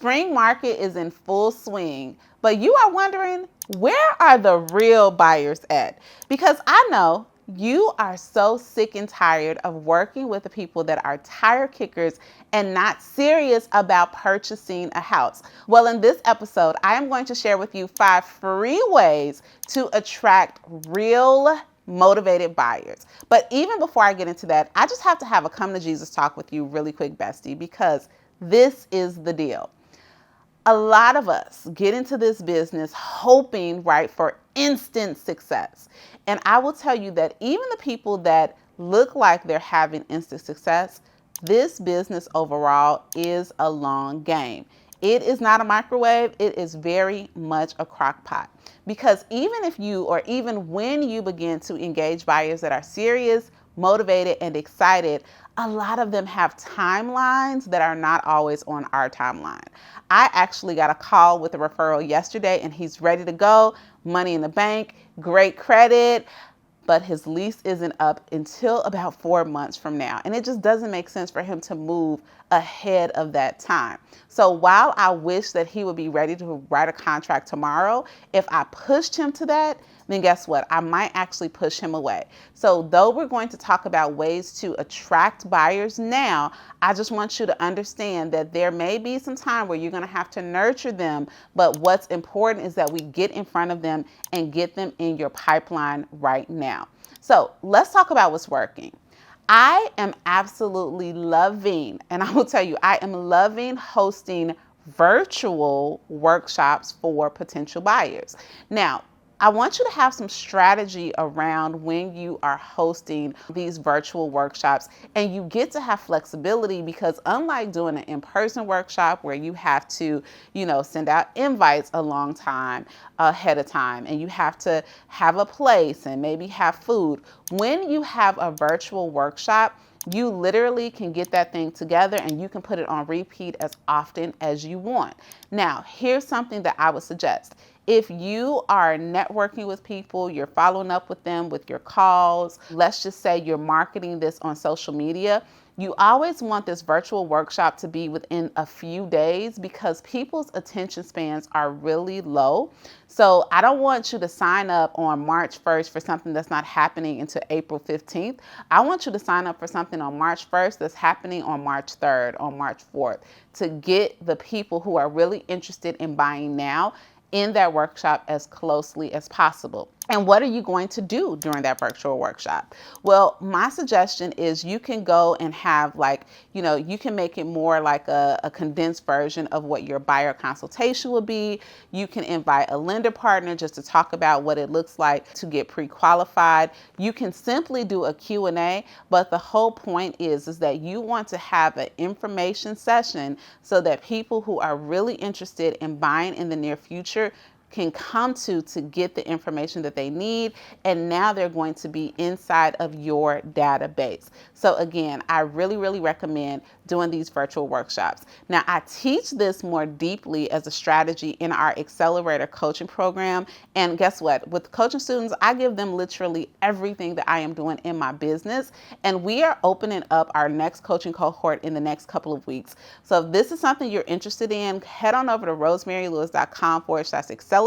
spring market is in full swing, but you are wondering, where are the real buyers at? Because I know you are so sick and tired of working with the people that are tire kickers and not serious about purchasing a house. Well, in this episode, I am going to share with you 5 free ways to attract real motivated buyers. But even before I get into that, I just have to have a come to Jesus talk with you really quick, bestie, because this is the deal. A lot of us get into this business hoping, right, for instant success. And I will tell you that even the people that look like they're having instant success, this business overall is a long game. It is not a microwave. It is very much a crock pot. Because even if you, or even when you begin to engage buyers that are serious, motivated, and excited, a lot of them have timelines that are not always on our timeline. I actually got a call with a referral yesterday and he's ready to go, money in the bank, great credit, but his lease isn't up until about 4 months from now. And it just doesn't make sense for him to move ahead of that time. So while I wish that he would be ready to write a contract tomorrow, if I pushed him to that, then guess what? I might actually push him away. So though we're going to talk about ways to attract buyers now, I just want you to understand that there may be some time where you're going to have to nurture them. But what's important is that we get in front of them and get them in your pipeline right now. So let's talk about what's working. I am absolutely loving, and I will tell you, I am loving hosting virtual workshops for potential buyers. Now, I want you to have some strategy around when you are hosting these virtual workshops, and you get to have flexibility because unlike doing an in-person workshop where you have to, send out invites a long time ahead of time and you have to have a place and maybe have food, when you have a virtual workshop, you literally can get that thing together and you can put it on repeat as often as you want. Now, here's something that I would suggest. If you are networking with people, you're following up with them with your calls, let's just say you're marketing this on social media, you always want this virtual workshop to be within a few days because people's attention spans are really low. So I don't want you to sign up on March 1st for something that's not happening until April 15th. I want you to sign up for something on March 1st that's happening on March 3rd, on March 4th, to get the people who are really interested in buying now in that workshop as closely as possible. And what are you going to do during that virtual workshop? Well, my suggestion is you can go and have you can make it more like a condensed version of what your buyer consultation will be. You can invite a lender partner just to talk about what it looks like to get pre-qualified. You can simply do a Q&A, but the whole point is that you want to have an information session so that people who are really interested in buying in the near future can come to get the information that they need, and now they're going to be inside of your database. So again, I really, really recommend doing these virtual workshops. Now, I teach this more deeply as a strategy in our Accelerator coaching program, and guess what? With coaching students, I give them literally everything that I am doing in my business, and we are opening up our next coaching cohort in the next couple of weeks. So if this is something you're interested in, head on over to rosemarylewis.com/accelerator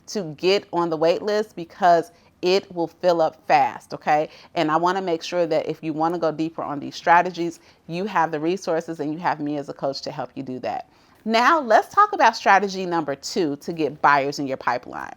to get on the wait list because it will fill up fast, okay? And I want to make sure that if you want to go deeper on these strategies, you have the resources and you have me as a coach to help you do that. Now, let's talk about strategy number 2 to get buyers in your pipeline.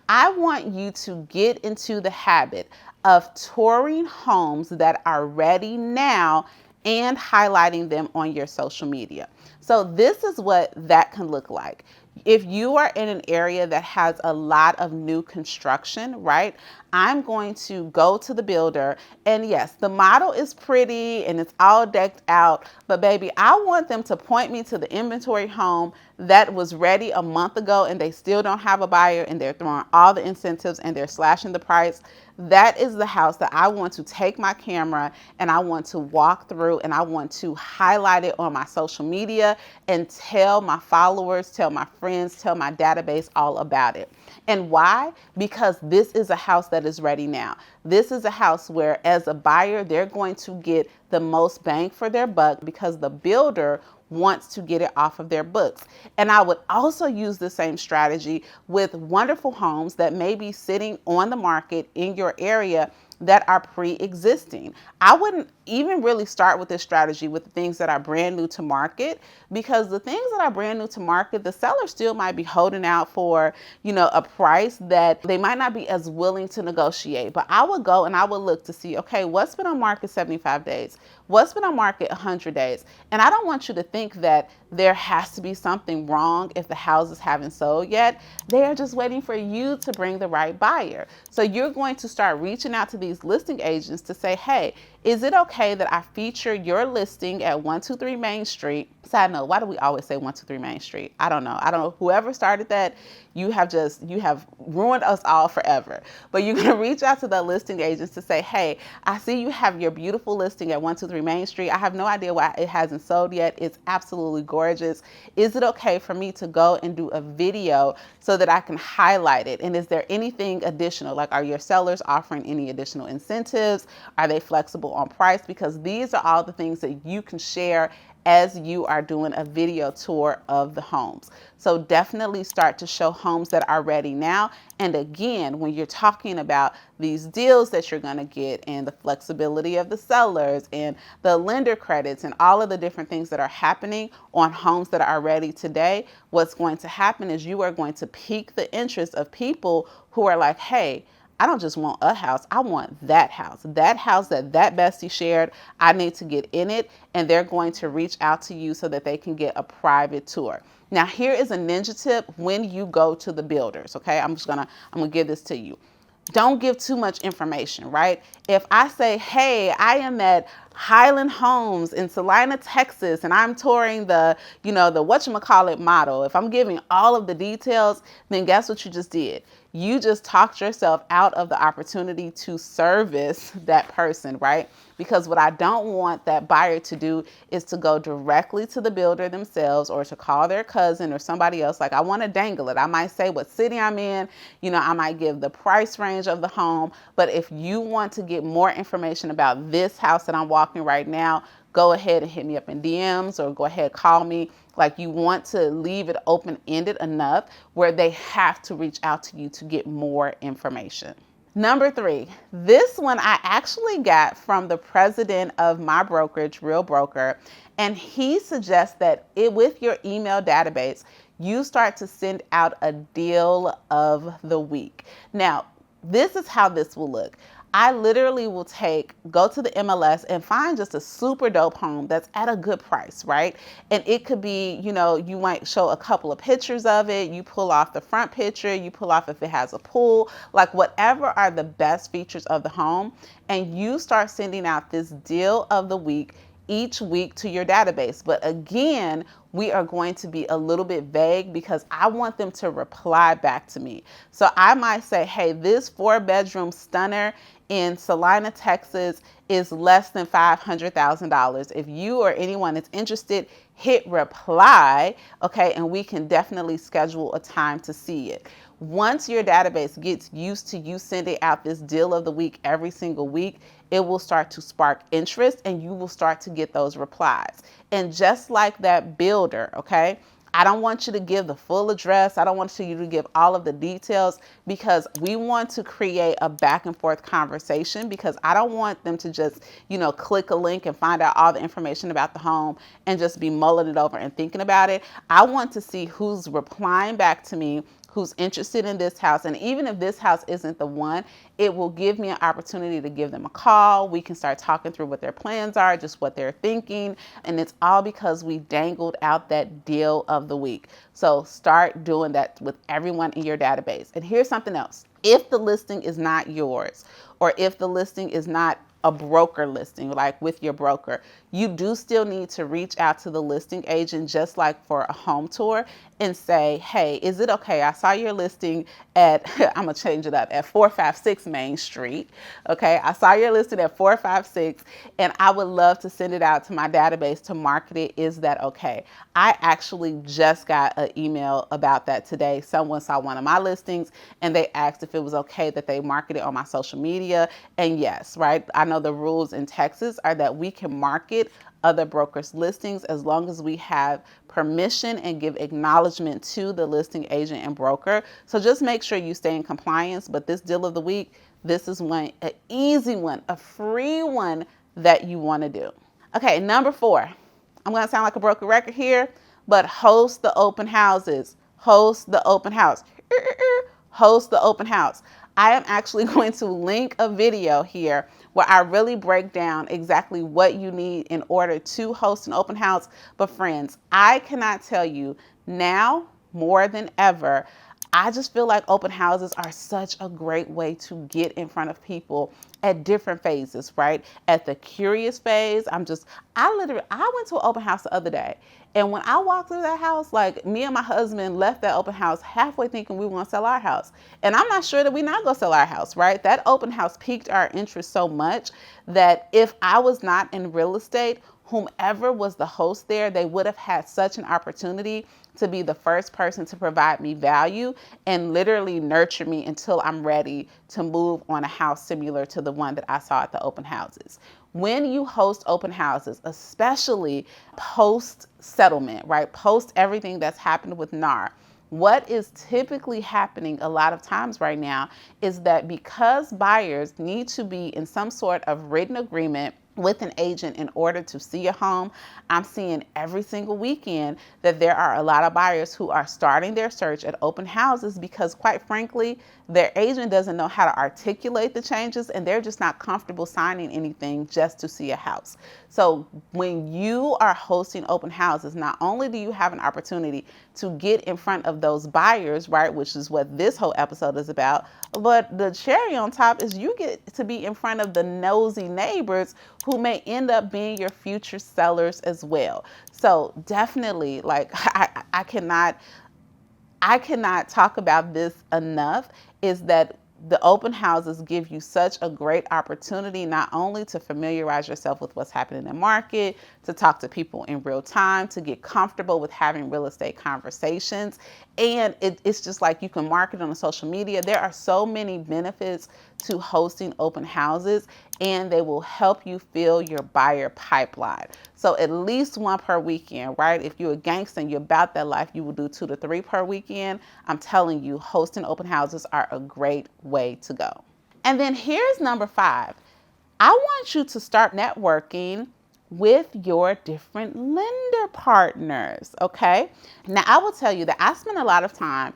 I want you to get into the habit of touring homes that are ready now and highlighting them on your social media. So this is what that can look like. If you are in an area that has a lot of new construction, right? I'm going to go to the builder, and yes, the model is pretty and it's all decked out, but baby, I want them to point me to the inventory home that was ready a month ago and they still don't have a buyer and they're throwing all the incentives and they're slashing the price. That is the house that I want to take my camera and I want to walk through and I want to highlight it on my social media and tell my followers, tell my friends, tell my database all about it. And why? Because this is a house that is ready now. This is a house where as a buyer, they're going to get the most bang for their buck because the builder wants to get it off of their books. And I would also use the same strategy with wonderful homes that may be sitting on the market in your area that are pre-existing. I wouldn't even really start with this strategy with the things that are brand new to market, because the things that are brand new to market, the seller still might be holding out for, a price that they might not be as willing to negotiate. But I would go and I would look to see, okay, what's been on market 75 days? What's been on market 100 days? And I don't want you to think that there has to be something wrong if the houses haven't sold yet. They are just waiting for you to bring the right buyer. So you're going to start reaching out to these listing agents to say, hey, is it okay that I feature your listing at 123 Main Street? Side note, why do we always say 123 Main Street? I don't know. Whoever started that, you have ruined us all forever. But you're going to reach out to the listing agents to say, hey, I see you have your beautiful listing at 123 Main Street. I have no idea why it hasn't sold yet. It's absolutely gorgeous. Is it okay for me to go and do a video so that I can highlight it? And is there anything additional? Like, are your sellers offering any additional incentives? Are they flexible on price? Because these are all the things that you can share as you are doing a video tour of the homes. So definitely start to show homes that are ready now. And again, when you're talking about these deals that you're going to get and the flexibility of the sellers and the lender credits and all of the different things that are happening on homes that are ready today, what's going to happen is you are going to pique the interest of people who are like, hey, I don't just want a house. I want that house that bestie shared. I need to get in it. And they're going to reach out to you so that they can get a private tour. Now, here is a ninja tip when you go to the builders. Okay. I'm going to give this to you. Don't give too much information, right? If I say, hey, I am at Highland Homes in Salina, Texas, and I'm touring the whatchamacallit model. If I'm giving all of the details, then guess what you just did? You just talked yourself out of the opportunity to service that person, right? Because what I don't want that buyer to do is to go directly to the builder themselves or to call their cousin or somebody else. Like, I want to dangle it. I might say what city I'm in. I might give the price range of the home. But if you want to get more information about this house that I'm walking right now, go ahead and hit me up in DMs or go ahead, call me. Like, you want to leave it open-ended enough where they have to reach out to you to get more information. Number 3, this one I actually got from the president of my brokerage, Real Broker, and he suggests that with your email database, you start to send out a deal of the week. Now, this is how this will look. I literally will go to the MLS and find just a super dope home that's at a good price, right? And it could be, you might show a couple of pictures of it. You pull off the front picture, you pull off if it has a pool, like whatever are the best features of the home. And you start sending out this deal of the week each week to your database. But again, we are going to be a little bit vague because I want them to reply back to me. So I might say, hey, this 4-bedroom stunner in Salina, Texas is less than $500,000. If you or anyone is interested, hit reply, okay, and we can definitely schedule a time to see it. Once your database gets used to you sending out this deal of the week every single week, it will start to spark interest and you will start to get those replies. And just like that builder, okay, I don't want you to give the full address. I don't want you to give all of the details because we want to create a back and forth conversation because I don't want them to just, click a link and find out all the information about the home and just be mulling it over and thinking about it. I want to see who's replying back to me, who's interested in this house. And even if this house isn't the one, it will give me an opportunity to give them a call. We can start talking through what their plans are, just what they're thinking. And it's all because we dangled out that deal of the week. So start doing that with everyone in your database. And here's something else. If the listing is not yours, or if the listing is not a broker listing, like with your broker, you do still need to reach out to the listing agent, just like for a home tour, and say, hey, is it okay? I saw your listing at, I'm going to change it up, at 456 Main Street. Okay. I saw your listing at 456 and I would love to send it out to my database to market it. Is that okay? I actually just got an email about that today. Someone saw one of my listings and they asked if it was okay that they market it on my social media. And yes, right. I know the rules in Texas are that we can market other brokers' listings as long as we have permission and give acknowledgement to the listing agent and broker. So just make sure you stay in compliance. But this deal of the week, this is one, an easy one, a free one that you want to do. Okay, number 4. I'm going to sound like a broken record here, but host the open houses. Host the open house. Host the open house. I am actually going to link a video here where I really break down exactly what you need in order to host an open house. But friends, I cannot tell you now more than ever, I just feel like open houses are such a great way to get in front of people at different phases, right? At the curious phase, I went to an open house the other day. And when I walked through that house, like me and my husband left that open house halfway thinking we were going to sell our house. And I'm not sure that we're not going to sell our house, right? That open house piqued our interest so much that if I was not in real estate, whomever was the host there, they would have had such an opportunity to be the first person to provide me value and literally nurture me until I'm ready to move on a house similar to the one that I saw at the open houses. When you host open houses, especially post settlement, right? Post everything that's happened with NAR. What is typically happening a lot of times right now is that because buyers need to be in some sort of written agreement with an agent in order to see a home, I'm seeing every single weekend that there are a lot of buyers who are starting their search at open houses because, quite frankly, their agent doesn't know how to articulate the changes and they're just not comfortable signing anything just to see a house. So when you are hosting open houses, not only do you have an opportunity to get in front of those buyers, right, which is what this whole episode is about, but the cherry on top is you get to be in front of the nosy neighbors who may end up being your future sellers as well. So definitely, like, I cannot talk about this enough, is that the open houses give you such a great opportunity not only to familiarize yourself with what's happening in the market, to talk to people in real time, to get comfortable with having real estate conversations. And it's just like you can market on social media. There are so many benefits to hosting open houses, and they will help you fill your buyer pipeline. So at least one per weekend, right? If you're a gangster and you're about that life, you will do 2 to 3 per weekend. I'm telling you, hosting open houses are a great way to go. And then here's number 5. I want you to start networking with your different lender partners, okay? Now, I will tell you that I spent a lot of time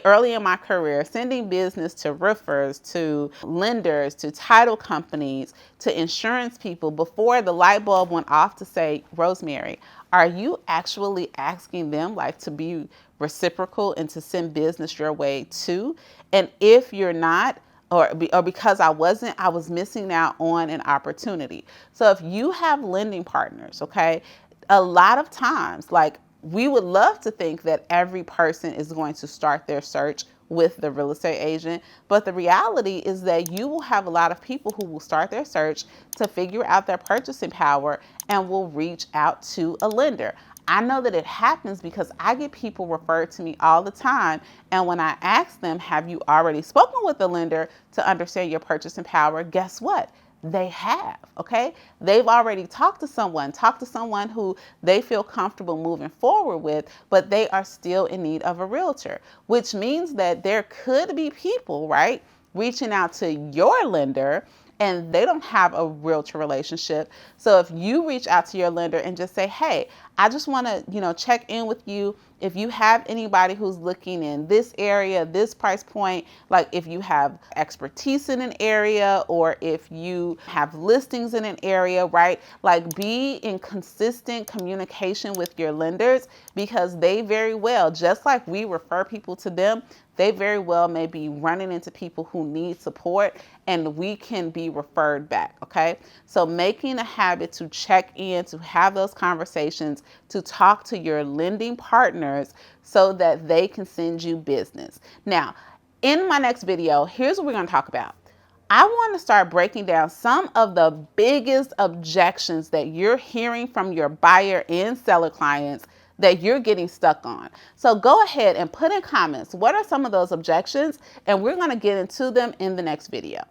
early in my career sending business to roofers, to lenders, to title companies, to insurance people before the light bulb went off to say, Rosemary, are you actually asking them like to be reciprocal and to send business your way too? And if you're not, or because I was missing out on an opportunity. So if you have lending partners, okay, a lot of times, like, we would love to think that every person is going to start their search with the real estate agent, but the reality is that you will have a lot of people who will start their search to figure out their purchasing power and will reach out to a lender. I know that it happens because I get people referred to me all the time. And when I ask them, have you already spoken with the lender to understand your purchasing power? Guess what? They have, okay? They've already talked to someone who they feel comfortable moving forward with, but they are still in need of a realtor, which means that there could be people, right, reaching out to your lender and they don't have a realtor relationship. So if you reach out to your lender and just say, hey, I just want to, check in with you. If you have anybody who's looking in this area, this price point, like if you have expertise in an area or if you have listings in an area, right? Like, be in consistent communication with your lenders, because they very well, just like we refer people to them, they very well may be running into people who need support, and we can be referred back, okay? So making a habit to check in, to have those conversations, to talk to your lending partners so that they can send you business. Now, in my next video, here's what we're going to talk about. I want to start breaking down some of the biggest objections that you're hearing from your buyer and seller clients that you're getting stuck on. So go ahead and put in comments, what are some of those objections? And we're going to get into them in the next video.